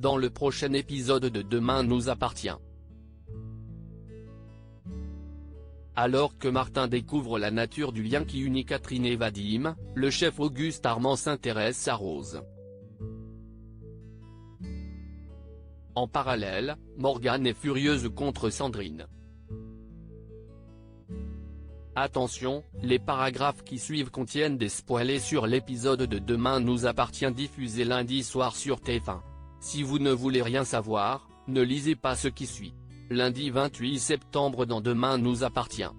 dans le prochain épisode de Demain nous appartient. Alors que Martin découvre la nature du lien qui unit Catherine et Vadim, le chef Auguste Armand s'intéresse à Rose. En parallèle, Morgane est furieuse contre Sandrine. Attention, les paragraphes qui suivent contiennent des spoilers sur l'épisode de Demain nous appartient diffusé lundi soir sur TF1. Si vous ne voulez rien savoir, ne lisez pas ce qui suit. Lundi 28 septembre dans Demain nous appartient.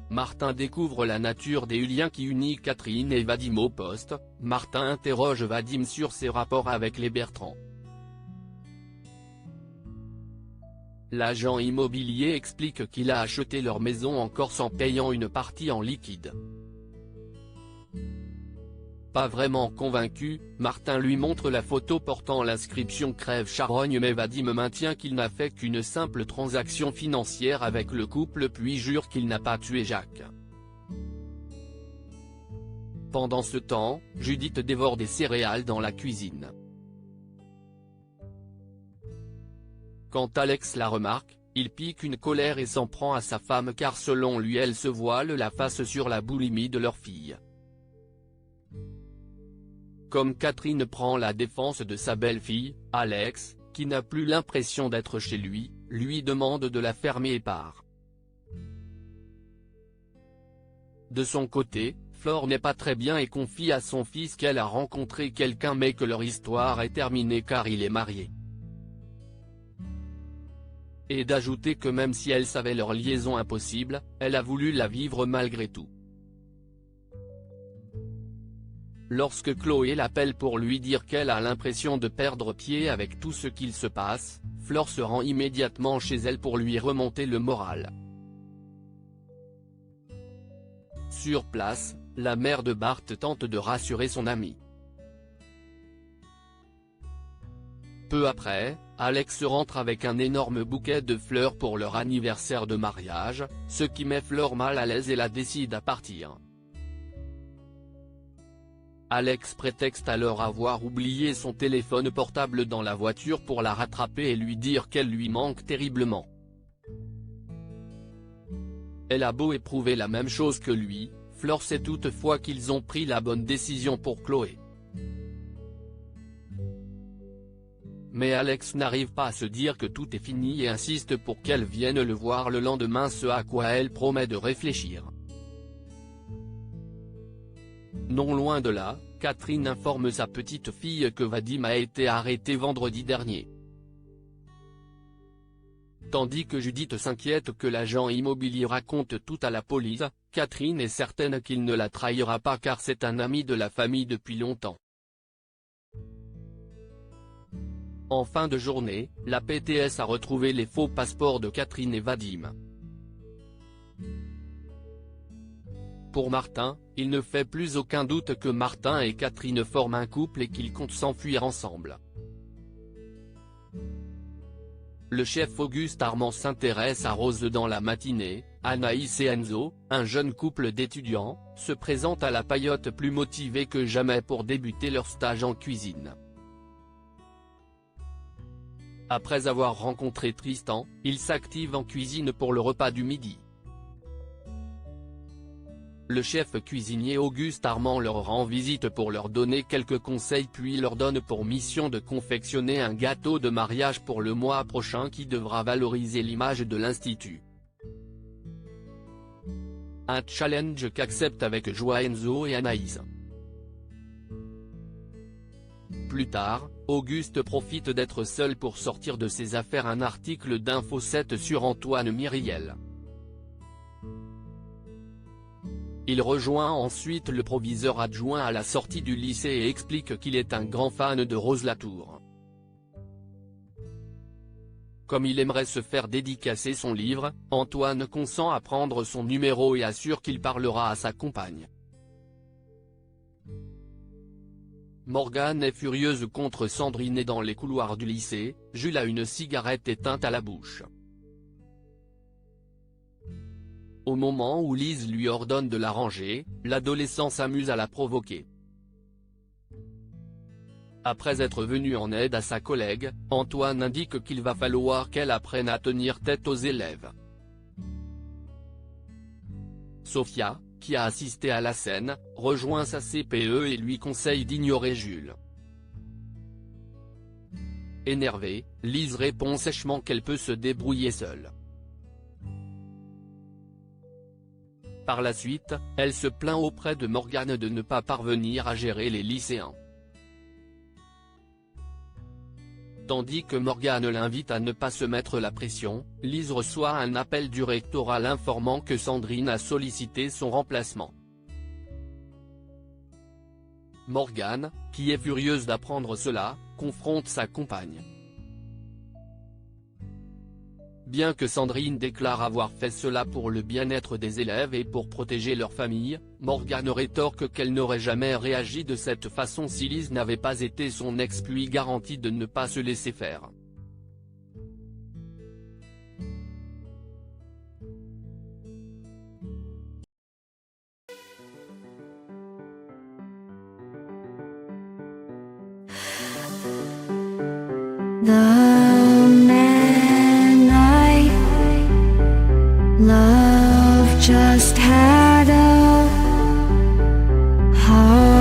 Martin découvre la nature des liens qui unit Catherine et Vadim au poste. Martin interroge Vadim sur ses rapports avec les Bertrand. L'agent immobilier explique qu'il a acheté leur maison en Corse en payant une partie en liquide. Pas vraiment convaincu, Martin lui montre la photo portant l'inscription Crève Charogne mais Vadim maintient qu'il n'a fait qu'une simple transaction financière avec le couple puis jure qu'il n'a pas tué Jacques. Pendant ce temps, Judith dévore des céréales dans la cuisine. Quand Alex la remarque, il pique une colère et s'en prend à sa femme car selon lui elle se voile la face sur la boulimie de leur fille. Comme Catherine prend la défense de sa belle-fille, Alex, qui n'a plus l'impression d'être chez lui demande de la fermer et part. De son côté, Flore n'est pas très bien et confie à son fils qu'elle a rencontré quelqu'un mais que leur histoire est terminée car il est marié. Et d'ajouter que même si elle savait leur liaison impossible, elle a voulu la vivre malgré tout. Lorsque Chloé l'appelle pour lui dire qu'elle a l'impression de perdre pied avec tout ce qu'il se passe, Flore se rend immédiatement chez elle pour lui remonter le moral. Sur place, la mère de Bart tente de rassurer son amie. Peu après, Alex rentre avec un énorme bouquet de fleurs pour leur anniversaire de mariage, ce qui met Flore mal à l'aise et la décide à partir. Alex prétexte alors avoir oublié son téléphone portable dans la voiture pour la rattraper et lui dire qu'elle lui manque terriblement. Elle a beau éprouver la même chose que lui, Flore sait toutefois qu'ils ont pris la bonne décision pour Chloé. Mais Alex n'arrive pas à se dire que tout est fini et insiste pour qu'elle vienne le voir le lendemain, ce à quoi elle promet de réfléchir. Non loin de là, Catherine informe sa petite fille que Vadim a été arrêté vendredi dernier. Tandis que Judith s'inquiète que l'agent immobilier raconte tout à la police, Catherine est certaine qu'il ne la trahira pas car c'est un ami de la famille depuis longtemps. En fin de journée, la PTS a retrouvé les faux passeports de Catherine et Vadim. Pour Martin, il ne fait plus aucun doute que Martin et Catherine forment un couple et qu'ils comptent s'enfuir ensemble. Le chef Auguste Armand s'intéresse à Rose dans la matinée. Anaïs et Enzo, un jeune couple d'étudiants, se présentent à la Paillote plus motivés que jamais pour débuter leur stage en cuisine. Après avoir rencontré Tristan, ils s'activent en cuisine pour le repas du midi. Le chef cuisinier Auguste Armand leur rend visite pour leur donner quelques conseils puis leur donne pour mission de confectionner un gâteau de mariage pour le mois prochain qui devra valoriser l'image de l'Institut. Un challenge qu'acceptent avec joie Enzo et Anaïs. Plus tard, Auguste profite d'être seul pour sortir de ses affaires un article d'Info 7 sur Antoine Myriel. Il rejoint ensuite le proviseur adjoint à la sortie du lycée et explique qu'il est un grand fan de Rose Latour. Comme il aimerait se faire dédicacer son livre, Antoine consent à prendre son numéro et assure qu'il parlera à sa compagne. Morgane est furieuse contre Sandrine et dans les couloirs du lycée, Jules a une cigarette éteinte à la bouche. Au moment où Lise lui ordonne de la ranger, l'adolescent s'amuse à la provoquer. Après être venu en aide à sa collègue, Antoine indique qu'il va falloir qu'elle apprenne à tenir tête aux élèves. Sophia, qui a assisté à la scène, rejoint sa CPE et lui conseille d'ignorer Jules. Énervée, Lise répond sèchement qu'elle peut se débrouiller seule. Par la suite, elle se plaint auprès de Morgane de ne pas parvenir à gérer les lycéens. Tandis que Morgane l'invite à ne pas se mettre la pression, Lise reçoit un appel du rectorat l'informant que Sandrine a sollicité son remplacement. Morgane, qui est furieuse d'apprendre cela, confronte sa compagne. Bien que Sandrine déclare avoir fait cela pour le bien-être des élèves et pour protéger leur famille, Morgane rétorque qu'elle n'aurait jamais réagi de cette façon si Lise n'avait pas été son ex puis garantit de ne pas se laisser faire. The man I love just had a heart